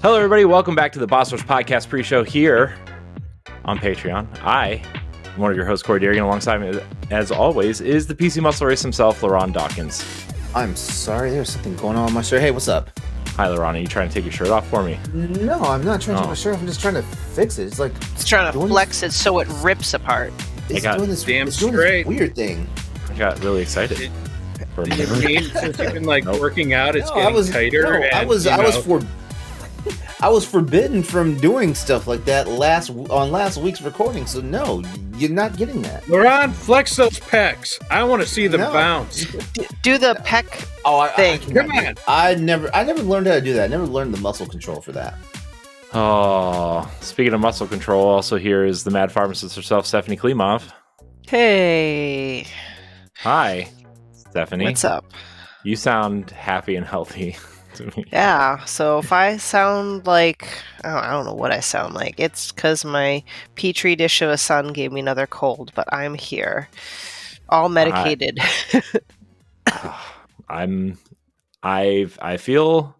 Hello, everybody. Welcome back to the Boss Rush Podcast pre-show here on Patreon. I am one of your hosts, Corey Deerigan. Alongside me, as always, is the PC Muscle Race himself, LeRon Dawkins. I'm sorry, there's something going on with my shirt. Hey, what's up? Hi, LeRon. Are you trying to take your shirt off for me? No, I'm not trying to take my shirt off. I'm just trying to fix it. It's trying to flex it so it rips apart. It's doing this weird thing. I got really excited. Since you've been working out, it's getting tighter. I was forbidden from doing stuff like that last week's recording. So no, you're not getting that. LeRon, flex those pecs. I want to see them bounce. Do the pec thing. Come on. I never learned how to do that. I never learned the muscle control for that. Oh, speaking of muscle control, also here is the mad pharmacist herself, Stephanie Klimov. Hey. Hi, Stephanie. What's up? You sound happy and healthy to me. Yeah, so if I sound like, I don't know what I sound like. It's because my petri dish of a son gave me another cold, but I'm here. All medicated. I feel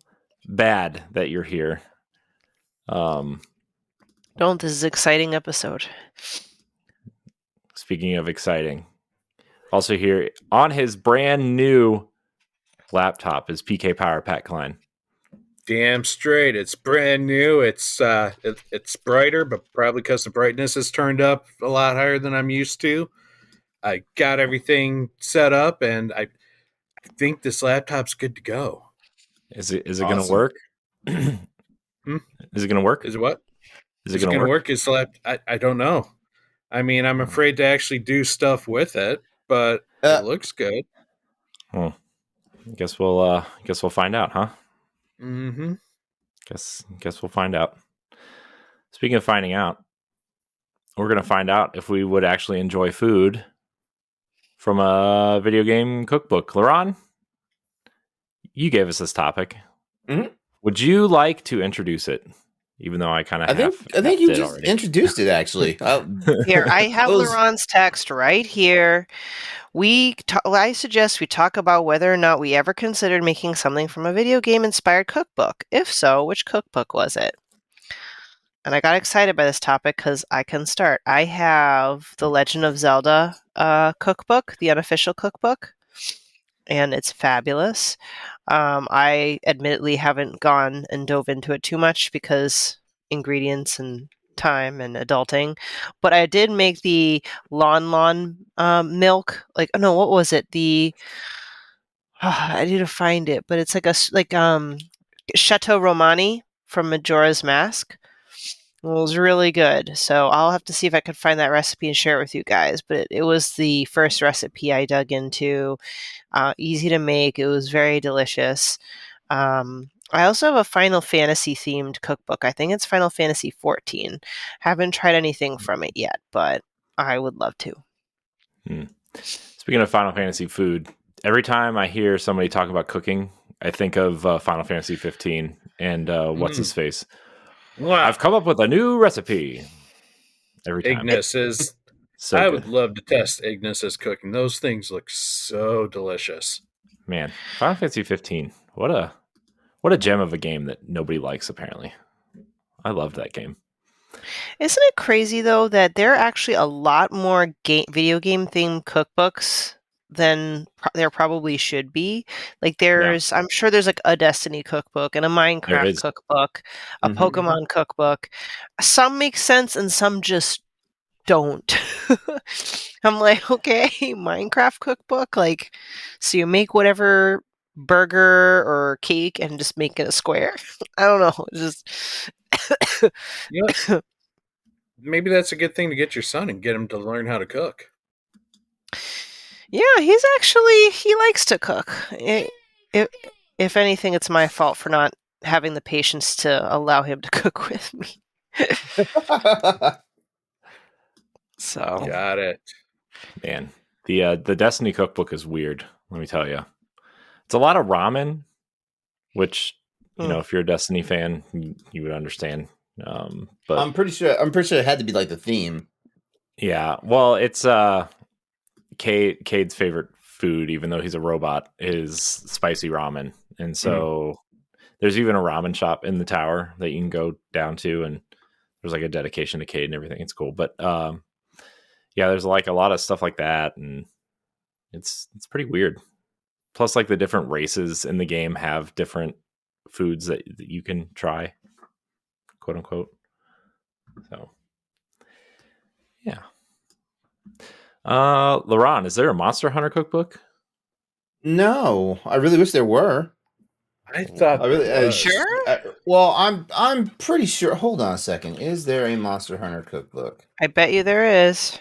bad that you're here. This is an exciting episode. Speaking of exciting, also here on his brand new laptop is PK Power Pat Klein. Damn straight, it's brand new. It's brighter, but probably because the brightness is turned up a lot higher than I'm used to. I got everything set up, and I think this laptop's good to go. Is it going to work? Is it going to work? Is it what? Is it going to work? Is I don't know. I mean, I'm afraid to actually do stuff with it, but it looks good. Well, guess we'll find out, huh? Mm-hmm. Guess we'll find out. Speaking of finding out, we're going to find out if we would actually enjoy food from a video game cookbook. LeRon, you gave us this topic. Mm-hmm. Would you like to introduce it? Even though I kind of I think you just introduced it, actually. Here, I have LeRon's text right here. I suggest we talk about whether or not we ever considered making something from a video game-inspired cookbook. If so, which cookbook was it? And I got excited by this topic because I can start. I have the Legend of Zelda cookbook, the unofficial cookbook, and it's fabulous. I admittedly haven't gone and dove into it too much because ingredients and time and adulting, but I did make the Lon milk. What was it? I need to find it, but it's Chateau Romani from Majora's Mask. It was really good, so I'll have to see if I could find that recipe and share it with you guys. But it was the first recipe I dug into. Easy to make. It was very delicious. I also have a Final Fantasy themed cookbook. I think it's Final Fantasy 14. Haven't tried anything from it yet, but I would love to. Speaking of Final Fantasy food, every time I hear somebody talk about cooking, I think of Final Fantasy 15 and what's his face. Wow. I've come up with a new recipe. Every time. Ignis is. So I good. would love to test Ignis's cooking. Those things look so delicious. Man, Final Fantasy 15. What a gem of a game that nobody likes, apparently. I loved that game. Isn't it crazy, though, that there are actually a lot more video game themed cookbooks than there probably should be? I'm sure there's a Destiny cookbook and a Minecraft cookbook, a Pokemon cookbook. Some make sense and some just don't. I'm like, okay, Minecraft cookbook? So you make whatever burger or cake and just make it a square? I don't know. Just maybe that's a good thing to get your son and get him to learn how to cook. Yeah, he likes to cook. If anything, it's my fault for not having the patience to allow him to cook with me. So got it. Man, the Destiny cookbook is weird. Let me tell you, it's a lot of ramen, which if you're a Destiny fan, you would understand. But I'm pretty sure it had to be the theme. Yeah, well, it's Cade's favorite food, even though he's a robot, is spicy ramen, and so There's even a ramen shop in the tower that you can go down to, and there's like a dedication to Cade and everything. It's cool, but yeah, there's like a lot of stuff like that, and it's pretty weird. Plus, like the different races in the game have different foods that you can try, quote unquote. So, yeah. LeRon, is there a Monster Hunter cookbook? No, I really wish there were. I thought I really there was. Sure? Well, I'm pretty sure. Hold on a second. Is there a Monster Hunter cookbook? I bet you there is.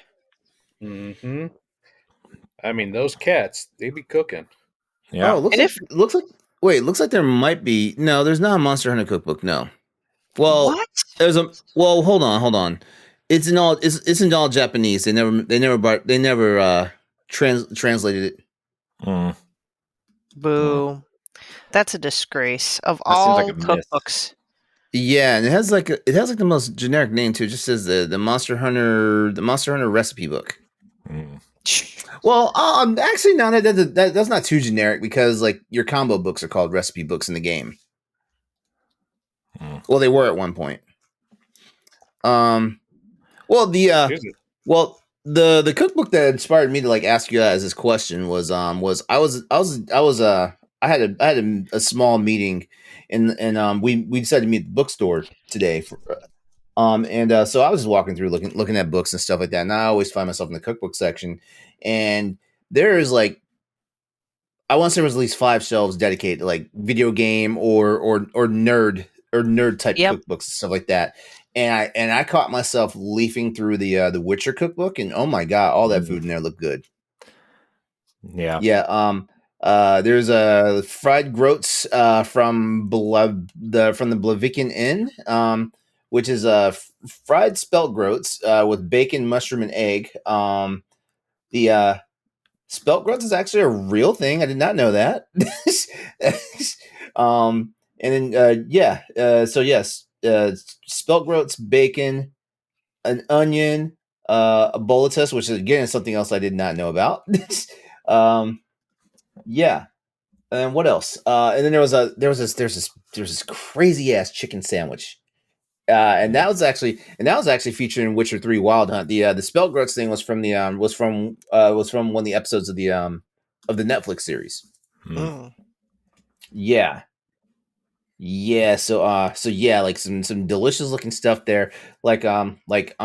Mm-hmm. I mean, those cats, they be cooking. Yeah. Oh, looks like there might be. No, there's not a Monster Hunter cookbook. No. Well, What? there's a. Well, hold on. It's in all Japanese. They never translated it. Mm. Boo. That's a disgrace. Of That seems all like a myth. cookbooks. Yeah, and it has like the most generic name too. It just says the Monster Hunter recipe book. Mm. Well, actually, no, that's not too generic because like your combo books are called recipe books in the game. Mm. Well, they were at one point. Well, the cookbook that inspired me to like ask you guys this question was I had a small meeting and we decided to meet at the bookstore today for, so I was just walking through looking at books and stuff like that, and I always find myself in the cookbook section, and there's like I want to say there was at least 5 shelves dedicated to like video game or nerd type Yep. cookbooks and stuff like that. And I caught myself leafing through the Witcher cookbook, and oh my god, all that food in there looked good. Yeah. Yeah. There's a fried groats from the Blaviken Inn, which is fried spelt groats with bacon, mushroom, and egg. The spelt groats is actually a real thing. I did not know that. And then so yes, spelt groats, bacon, an onion, a bolotus, which is again something else I did not know about. Yeah. And what else? And then there was this crazy ass chicken sandwich. And that was actually featured in Witcher 3 Wild Hunt. The spelt groats thing was from one of the episodes of the Netflix series. Mm. Yeah. Yeah, so yeah, like some delicious looking stuff there. Like I'm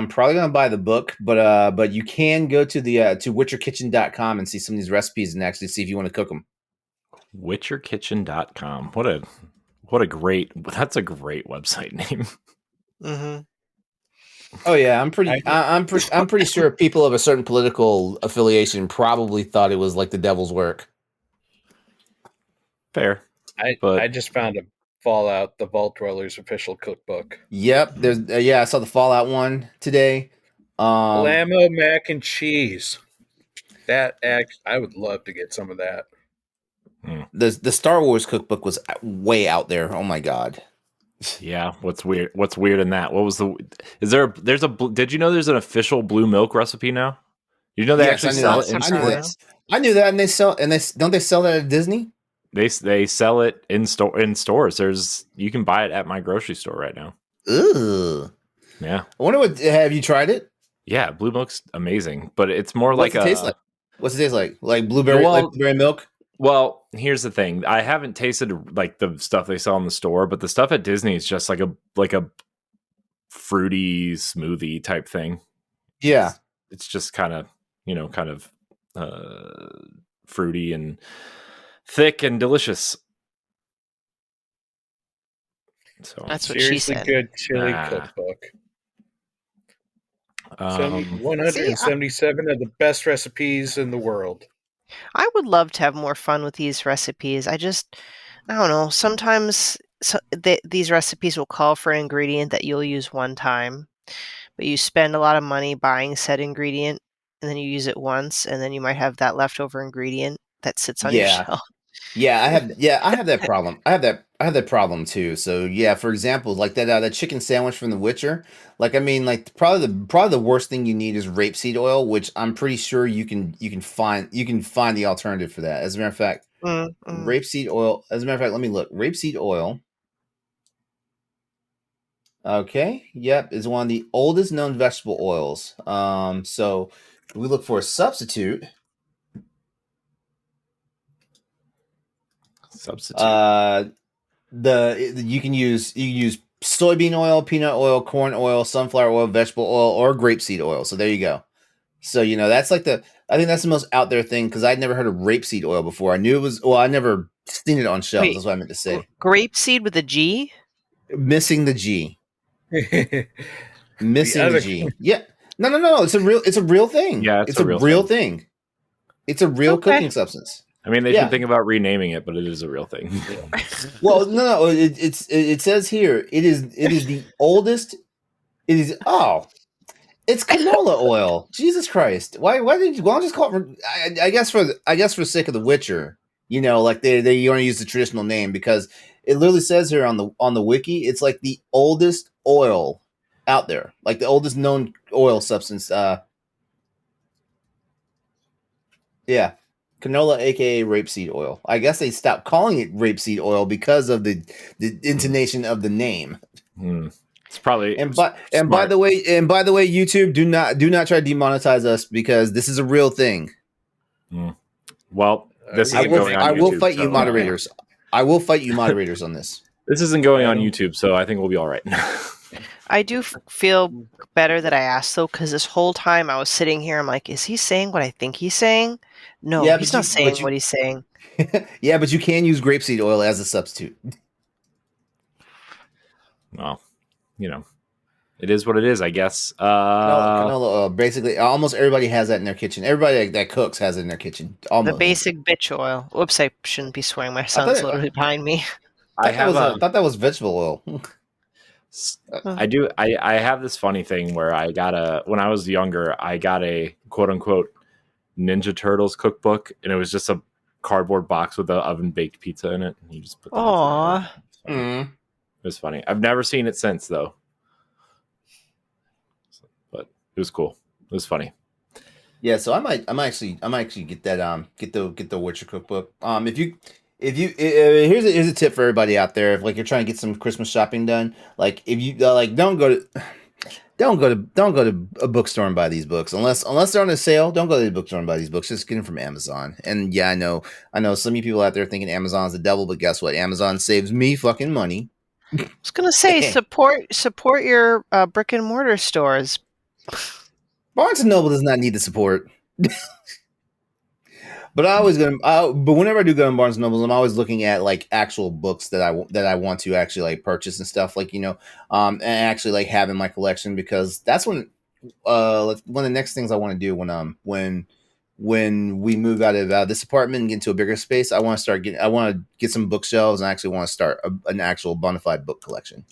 probably gonna buy the book, but you can go to the to witcherkitchen.com and see some of these recipes and actually see if you want to cook them. Witcherkitchen.com. That's a great website name. Mm-hmm. Oh yeah, I'm pretty sure people of a certain political affiliation probably thought it was like the devil's work. Fair. I just found a Fallout: The Vault Dwellers official cookbook. Yep, there's I saw the Fallout one today. Lamo mac and cheese. I would love to get some of that. The Star Wars cookbook was way out there. Oh my god. Yeah, what's weird in that? What was did you know there's an official blue milk recipe now? You know they Yes, actually sell it in store now? I knew that, and don't they sell that at Disney? They sell it in stores. You can buy it at my grocery store right now. Ooh. Yeah. I wonder have you tried it? Yeah, blue milk's amazing, but it's more What's like it taste like? What's it taste like? Like blueberry milk? Well, here's the thing. I haven't tasted like the stuff they sell in the store, but the stuff at Disney is just like a fruity smoothie type thing. Yeah. It's just kind of fruity and thick and delicious. So That's what she said. Good chili cookbook. 177 of the best recipes in the world. I would love to have more fun with these recipes. I don't know. Sometimes these recipes will call for an ingredient that you'll use one time, but you spend a lot of money buying said ingredient, and then you use it once, and then you might have that leftover ingredient that sits on your shelf. Yeah, I have that problem. I have that problem too. So yeah, for example, like that chicken sandwich from The Witcher. Like I mean, like probably the worst thing you need is rapeseed oil, which I'm pretty sure you can find the alternative for that. As a matter of fact, rapeseed oil. As a matter of fact, let me look. Rapeseed oil. Okay. Yep. Is one of the oldest known vegetable oils. So we look for a substitute. You can use soybean oil, peanut oil, corn oil, sunflower oil, vegetable oil, or grapeseed oil. So there you go. So that's like I think that's the most out there thing because I'd never heard of rapeseed oil before. I knew it was. Well, I never seen it on shelves. Wait, that's what I meant to say. Grapeseed with a G? Missing the G. Missing the G. Yeah. No. It's a real thing. Yeah, it's a real thing. It's a real cooking substance. I mean, they should think about renaming it, but it is a real thing. Well, no. It says here it is the oldest. It is it's canola oil. Jesus Christ! Why don't you just call it? I guess for sake of The Witcher, like they want to use the traditional name because it literally says here on the wiki, it's like the oldest oil out there, like the oldest known oil substance. Yeah. Canola, aka rapeseed oil. I guess they stopped calling it rapeseed oil because of the intonation of the name. It's probably by the way, YouTube, do not try to demonetize us because this is a real thing. Well, this isn't going on YouTube. I will fight you, moderators. I will fight you, moderators, on this. This isn't going on YouTube, so I think we'll be all right. I do feel better that I asked, though, because this whole time I was sitting here, I'm like, is he saying what I think he's saying? No, he's not saying what he's saying. Yeah, but you can use grapeseed oil as a substitute. Well, it is what it is, I guess. Canola oil, basically, almost everybody has that in their kitchen. Everybody that cooks has it in their kitchen. Almost. The basic bitch oil. Whoops, I shouldn't be swearing. My son's literally behind me. I thought that was vegetable oil. I do. I have this funny thing where when I was younger, I got a quote unquote Ninja Turtles cookbook, and it was just a cardboard box with an oven baked pizza in it. And you just put that in. It was funny. I've never seen it since though, but it was cool. It was funny. Yeah, so I might actually get that get the Witcher cookbook. If you here's a tip for everybody out there. If you're trying to get some Christmas shopping done, if you don't go to a bookstore and buy these books unless they're on a sale. Don't go to the bookstore and buy these books. Just get them from Amazon. And yeah, I know some of you people out there thinking Amazon's the devil, but guess what? Amazon saves me fucking money. I was gonna say support your brick and mortar stores. Barnes and Noble does not need the support. But but whenever I do go to Barnes and Noble, I'm always looking at actual books that I want to actually purchase and stuff and actually have in my collection because that's when one of the next things I want to do when we move out of this apartment and get into a bigger space. I want to get some bookshelves and I actually want to start an actual bona fide book collection.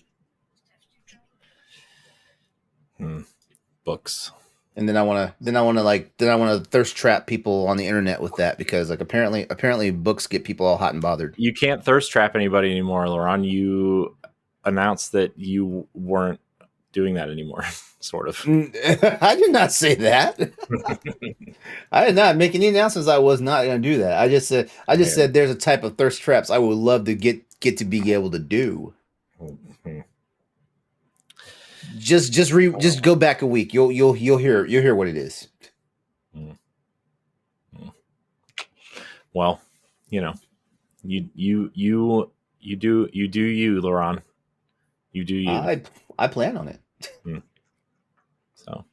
Books. And then I want to thirst trap people on the internet with that because apparently books get people all hot and bothered. You can't thirst trap anybody anymore, LeRon. You announced that you weren't doing that anymore, sort of. I did not say that. I did not make any announcements. I was not going to do that. I just said there's a type of thirst traps I would love to get to be able to do. Mm-hmm. Just go back a week. You'll hear what it is. Well, you do you, LeRon. You do you. I plan on it. So,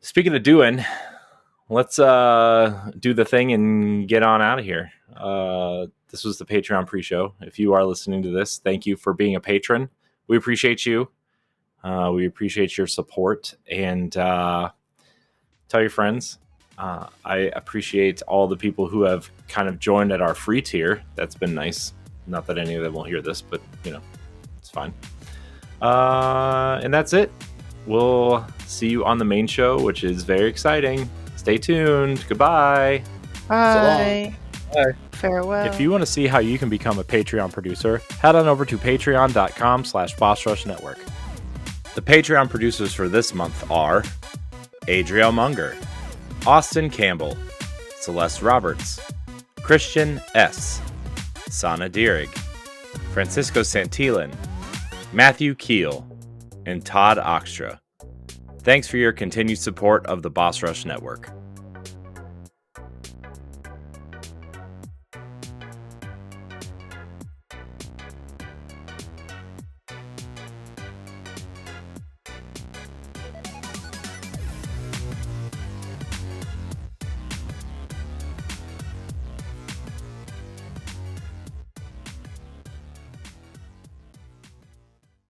speaking of doing, let's do the thing and get on out of here. This was the Patreon pre-show. If you are listening to this, thank you for being a patron. We appreciate you. We appreciate your support and tell your friends. I appreciate all the people who have kind of joined at our free tier. That's been nice. Not that any of them will hear this, but it's fine. And that's it. We'll see you on the main show, which is very exciting. Stay tuned. Goodbye. Bye. So long. Bye. Farewell. If you want to see how you can become a Patreon producer, head on over to patreon.com/BossRushNetwork. The Patreon producers for this month are Adriel Munger, Austin Campbell, Celeste Roberts, Christian S., Sana Dierig, Francisco Santillan, Matthew Keel, and Todd Oxtra. Thanks for your continued support of the Boss Rush Network.